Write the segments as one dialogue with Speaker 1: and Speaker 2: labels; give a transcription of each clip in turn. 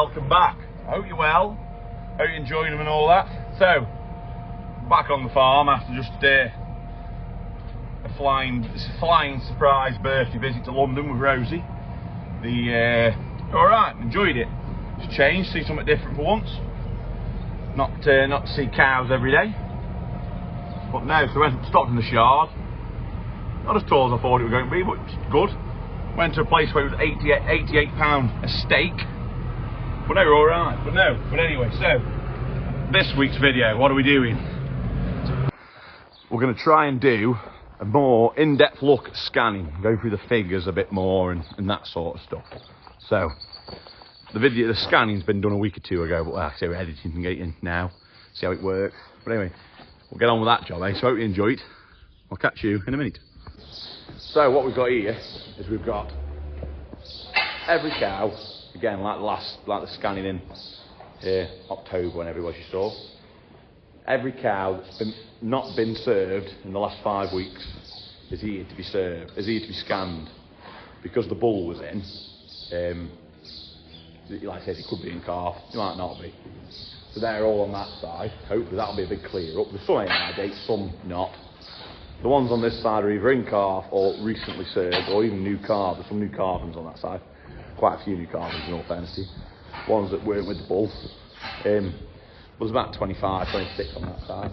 Speaker 1: welcome back. I hope you're well. Hope you're enjoying them and all that. So, back on the farm after just a flying surprise birthday visit to London with Rosie. Alright, enjoyed it. Just changed, see something different for once. Not to see cows every day. But no, so I went stopped in the yard. Not as tall as I thought it was going to be, but it's good. Went to a place where it was £88 a steak. But no, we're alright. But anyway, so this week's video, what are we doing? We're going to try and do a more in-depth look at scanning, go through the figures a bit more and that sort of stuff. So the scanning's been done a week or two ago, but like I say, we're editing and getting now, see how it works. But anyway, we'll get on with that job, eh? So I hope you enjoy it. I'll catch you in a minute. So what we've got here is we've got every cow, again like the scanning in October when everybody saw. Every cow that's not been served in the last 5 weeks is here to be served, is here to be scanned. Because the bull was in, like I said, it could be in calf, it might not be. So they're all on that side. Hopefully that'll be a big clear up. There's some ain't my date, some not. The ones on this side are either in calf or recently served, or even new calves. There's some new calvings on that side. Quite a few new calvings in all fairness. Ones that weren't with the bull. Was about 25, 26 on that side.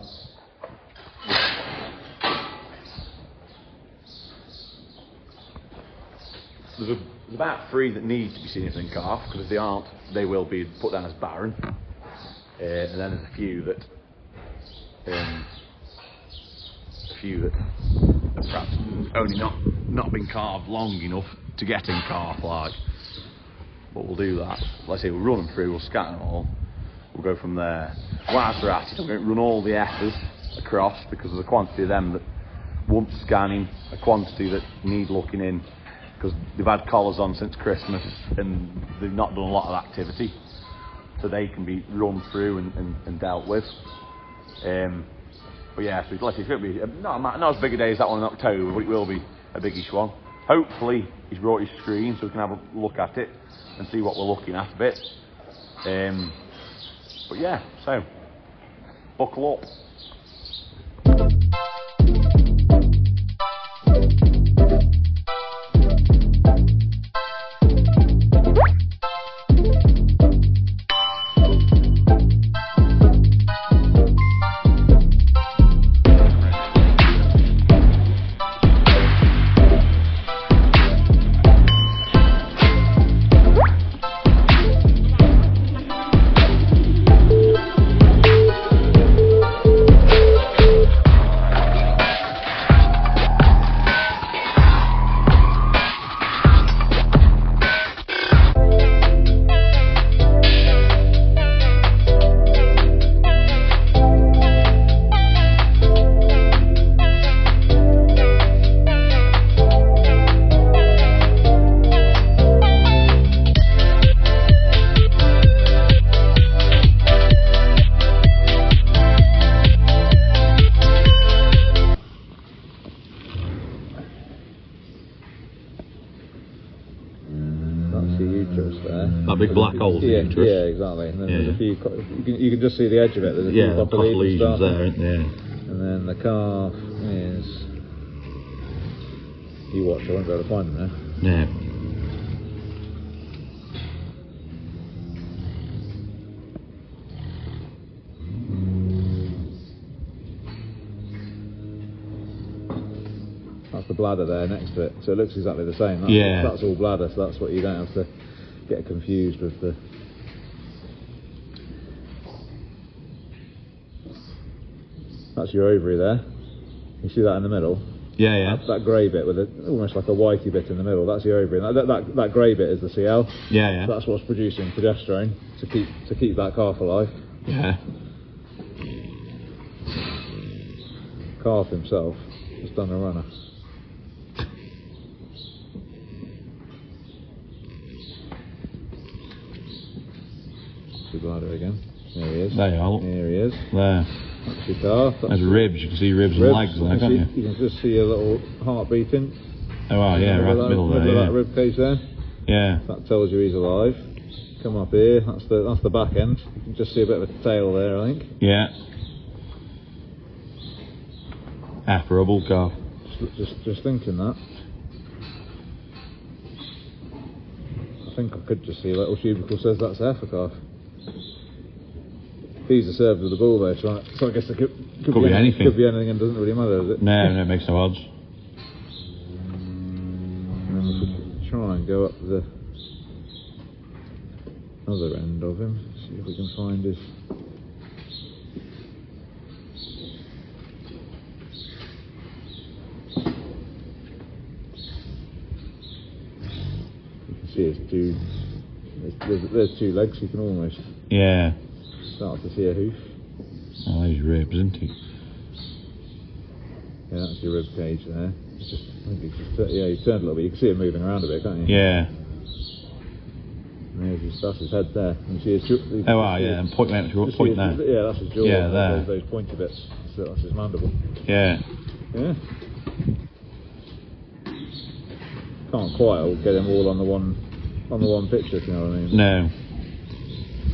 Speaker 1: There's about 3 that need to be seen as in calf, because if they aren't, they will be put down as barren. And then there's a few that have perhaps only not been calved long enough to get in calf like. But we'll do that. Let's say we'll run them through, we'll scatter them all, we'll go from there. Whilst we're at it, I'm going to run all the F's across, because there's a quantity of them that want scanning, a quantity that need looking in, because they've had collars on since Christmas and they've not done a lot of activity, so they can be run through and dealt with. But yeah, so it's going to be not as big a day as that one in October, but it will be a biggish one. Hopefully he's brought his screen so we can have a look at it and see what we're looking at a bit. But yeah, so buckle up. That big black hole.
Speaker 2: Yeah, exactly. And then there's a few. You can just see the edge of it. There's a few copper
Speaker 1: lesions there, isn't there?
Speaker 2: And then the calf is. You watch. I won't be able to find them now.
Speaker 1: Yeah.
Speaker 2: That's the bladder there next to it. So it looks exactly the same. That's all bladder. So that's what you don't have to get confused with the. That's your ovary there. You see that in the middle?
Speaker 1: Yeah, yeah.
Speaker 2: That grey bit with almost like a whitey bit in the middle. That's your ovary. That grey bit is the CL.
Speaker 1: Yeah, yeah.
Speaker 2: So that's what's producing progesterone to keep that calf alive.
Speaker 1: Yeah.
Speaker 2: Calf himself has done a runner. See bladder again. There he is.
Speaker 1: There you are.
Speaker 2: Here he is.
Speaker 1: There.
Speaker 2: That's your calf.
Speaker 1: There's ribs. You can see ribs and legs there, can't you?
Speaker 2: You can just see a little heart beating.
Speaker 1: Oh, wow, yeah, right in the middle there.
Speaker 2: Of that rib cage there.
Speaker 1: Yeah.
Speaker 2: That tells you he's alive. come up here. That's the back end. You can just see a bit of a tail there, I think.
Speaker 1: Yeah. After a bull calf.
Speaker 2: Just thinking that. I think I could just see a little tubercle says that's a heifer calf. These are served with a bull there, so I guess it could
Speaker 1: be anything.
Speaker 2: Could be anything and doesn't really matter, does it?
Speaker 1: No, it makes no odds.
Speaker 2: And then if we can try and go up the other end of him, see if we can find his. You can see his two. There's two legs. You can almost start to see a hoof.
Speaker 1: Oh, those ribs, isn't he?
Speaker 2: Yeah, that's your rib cage there. It's just, I think it's just, yeah, he's turned a little bit. You can see it moving around a bit, can't you?
Speaker 1: Yeah.
Speaker 2: And that's his head there. And see his
Speaker 1: oh, wow, yeah, and point there.
Speaker 2: Yeah, that's his jaw.
Speaker 1: Yeah, there.
Speaker 2: Those pointy bits. So that's his mandible.
Speaker 1: Yeah.
Speaker 2: Yeah. Can't quite get them all on the one picture, if you know what I mean.
Speaker 1: No.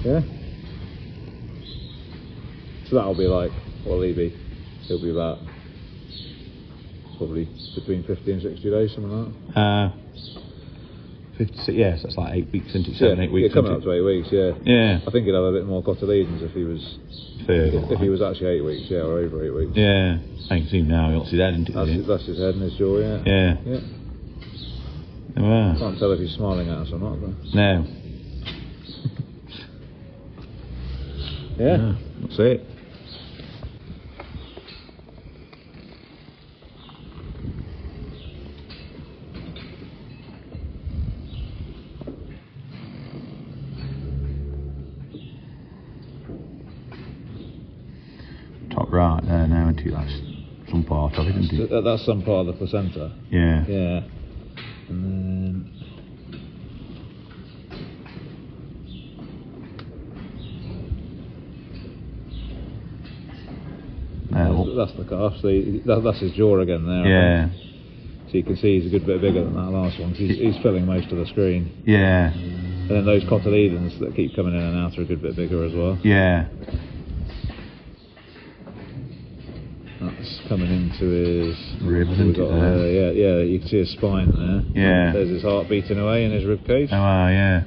Speaker 2: Yeah. So that'll be like, what'll he be? He'll be about probably between 50 and 60 days, something like that.
Speaker 1: 56, yes, that's like 8 weeks, isn't it? 7, 8 weeks.
Speaker 2: Yeah, coming up to 8 weeks, yeah.
Speaker 1: Yeah.
Speaker 2: I think he'd have a bit more cotyledons if he was. If he was actually 8 weeks, yeah, or over 8 weeks.
Speaker 1: Yeah. I can see him now. That's his head, isn't it?
Speaker 2: That's his head and his jaw, yeah.
Speaker 1: Yeah.
Speaker 2: Yeah.
Speaker 1: Wow.
Speaker 2: Can't tell if he's smiling at us or not, but.
Speaker 1: No.
Speaker 2: Yeah.
Speaker 1: That's it. Top right there now, isn't it? That's some part of it, isn't it?
Speaker 2: That's some part of the placenta.
Speaker 1: Yeah.
Speaker 2: Yeah. And then. That's the calf. So that's his jaw again there.
Speaker 1: Yeah.
Speaker 2: So you can see he's a good bit bigger than that last one. He's filling most of the screen.
Speaker 1: Yeah.
Speaker 2: And then those cotyledons that keep coming in and out are a good bit bigger as well.
Speaker 1: Yeah.
Speaker 2: That's coming into his
Speaker 1: ribs, isn't it?
Speaker 2: Yeah, you can see his spine there.
Speaker 1: Yeah.
Speaker 2: There's his heart beating away in his rib cage.
Speaker 1: Oh, wow, yeah.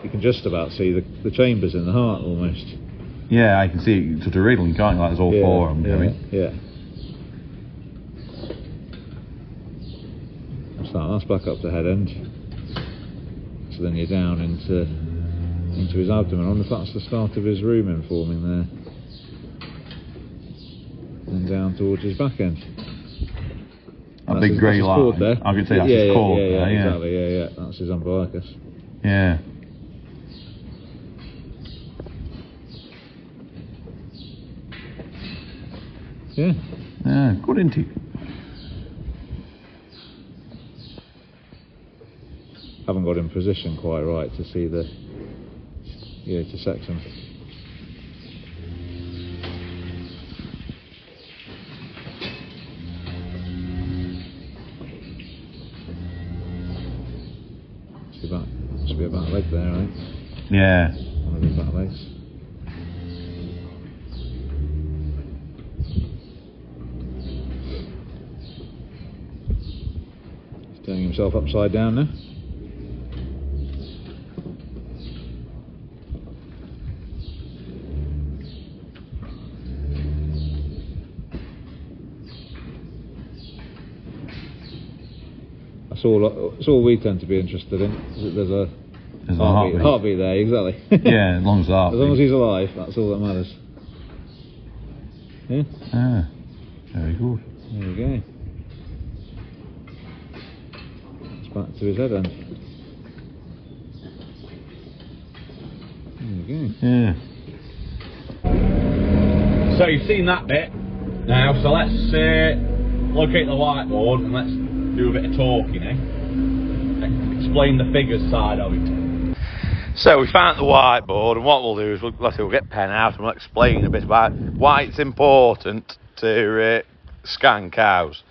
Speaker 2: You can just about see the chambers in the heart almost.
Speaker 1: Yeah, I can see it sort of wriggling, can't you? Like there's all four of them coming.
Speaker 2: Yeah. That's back up to head end. So then you're down into his abdomen. I wonder if that's the start of his rumen forming there. And down towards his back end.
Speaker 1: A big grey line there. I can see that's his cord there, yeah.
Speaker 2: Exactly, yeah. That's his umbilicus.
Speaker 1: Yeah.
Speaker 2: Yeah.
Speaker 1: Yeah, good, isn't he?
Speaker 2: Haven't got him positioned quite right to see to section. Must be about a leg there, right?
Speaker 1: Yeah.
Speaker 2: One of his back legs. He's turning himself upside down now. It's all we tend to be interested in. There's a heartbeat there, exactly.
Speaker 1: Yeah, as long as that.
Speaker 2: As long as he's alive, that's all that matters. Yeah.
Speaker 1: Ah, very good.
Speaker 2: There we go. It's back to his head end. There we go.
Speaker 1: Yeah.
Speaker 3: So you've seen that bit now, so let's locate the whiteboard and let's do a bit of talking, explain the figures side of it.
Speaker 1: So we found the whiteboard, and what we'll do is we'll get pen out and we'll explain a bit about why it's important to scan cows.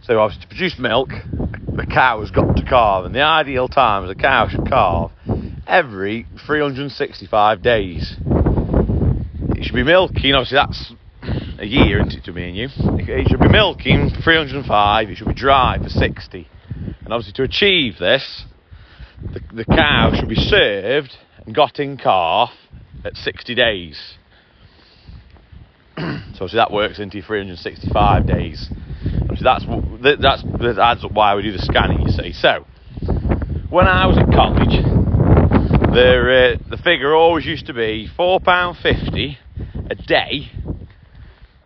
Speaker 1: So obviously to produce milk, the cow has got to calve, and the ideal time as a cow should calve
Speaker 3: every 365 days. It should be milking, obviously that's a year, isn't it, to me and you? It should be milking for 305, it should be dry for 60. And obviously to achieve this, the cow should be served and got in calf at 60 days. So obviously that works into 365 days. Obviously that adds up why we do the scanning, you see. So, when I was at college, the figure always used to be £4.50 a day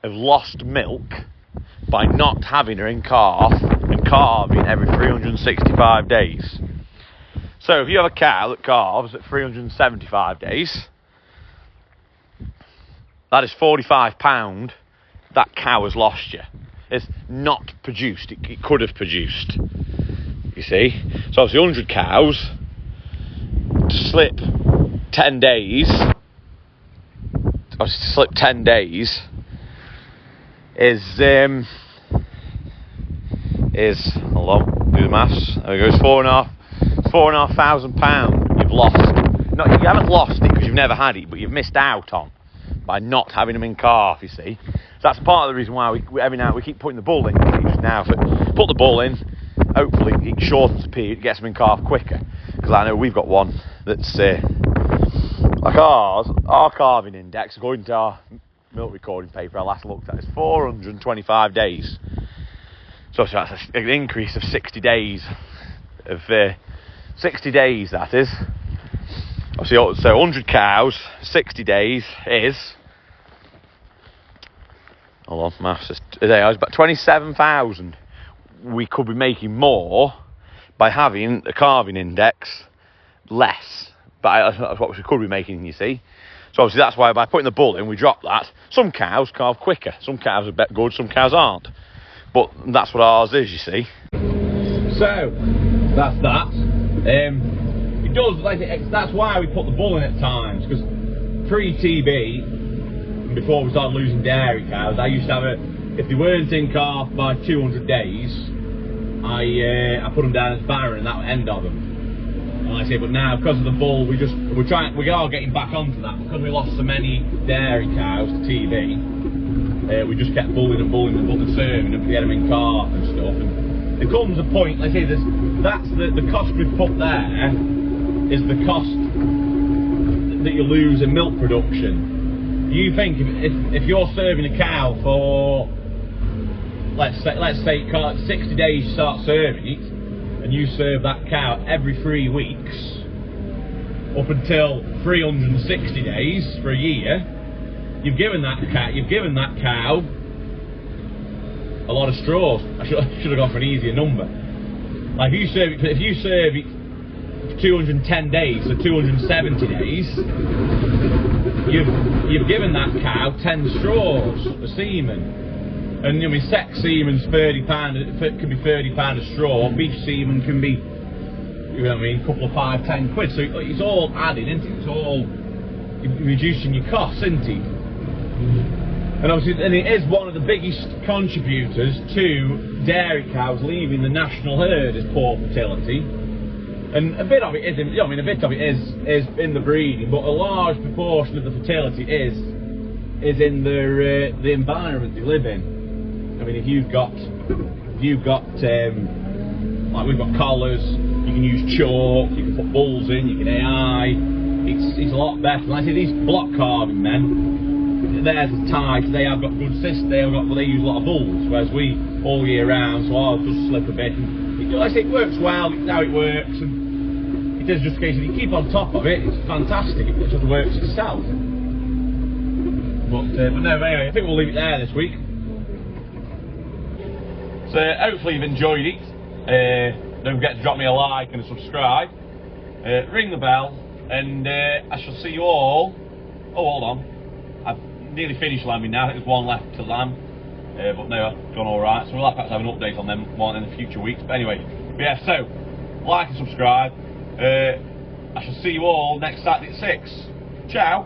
Speaker 3: of lost milk by not having her in calf and calving every 365 days. So if you have a cow that calves at 375 days, that is £45 that cow has lost you. It's not produced, it could have produced, you see. So obviously 100 cows, to slip 10 days, obviously to slip 10 days is, hold on, do the maths, there we go, it's £4,500 you've lost. No, you haven't lost it because you've never had it, but you've missed out on by not having them in calf, you see. So that's part of the reason why we every night we keep putting the bull in. Just now, put the bull in, hopefully it shortens the period, gets them in calf quicker. Because I know we've got one that's like ours, our calving index, according to our milk recording paper I last looked at, is 425 days. So that's an increase of 60 days. 60 days, that is. So 100 cows, 60 days is, hold on, maths is about 27,000. We could be making more by having the calving index less, but that's what we could be making, you see. So obviously that's why by putting the bull in, we drop that. Some cows calve quicker, some cows are good, some cows aren't. But that's what ours is, you see. So, that's that. It does, that's why we put the bull in at times, because pre-TB, before we started losing dairy cows, I used to have if they weren't in calf by 200 days, I put them down as barren, and that would end of them. And like I say, but now because of the bull, we are getting back onto that because we lost so many dairy cows to TB. We just kept bulling and serving them to get them in calf and stuff. And there comes a point, like I say, that's the cost we've put there is the cost that you lose in milk production. You think if you're serving a cow for let's say 60 days you start serving it, and you serve that cow every 3 weeks up until 360 days for a year, you've given that cow a lot of straws. I should have gone for an easier number. Like if you serve it for 210 days, so 270 days, you've given that cow 10 straws of semen. And I mean, sex semen's £30. It can be £30 a straw. Beef semen can be, you know what I mean, a couple of £5–10 quid. So it's all adding, isn't it? It's all reducing your costs, isn't it? And obviously, and it is one of the biggest contributors to dairy cows leaving the national herd is poor fertility. And a bit of it is, is in the breeding, but a large proportion of the fertility is in the environment they live in. I mean, if you've got like we've got collars, you can use chalk, you can put bulls in, you can AI. It's a lot better. Like I say, these block carving men, theirs is tight. They have got good systems. They use a lot of bulls, whereas we all year round. So ours does slip a bit. And like I say, it works well. It's how it works, and it is just a case of you keep on top of it. It's fantastic. It just works itself. But no, anyway, I think we'll leave it there this week. So hopefully you've enjoyed it. Don't forget to drop me a like and a subscribe. Ring the bell, and I shall see you all. Oh, hold on. I've nearly finished lambing now. There's one left to lamb. But no, I've gone alright. So we'll have to have an update on them more in the future weeks. But anyway, yeah, so like and subscribe. I shall see you all next Saturday at 6. Ciao.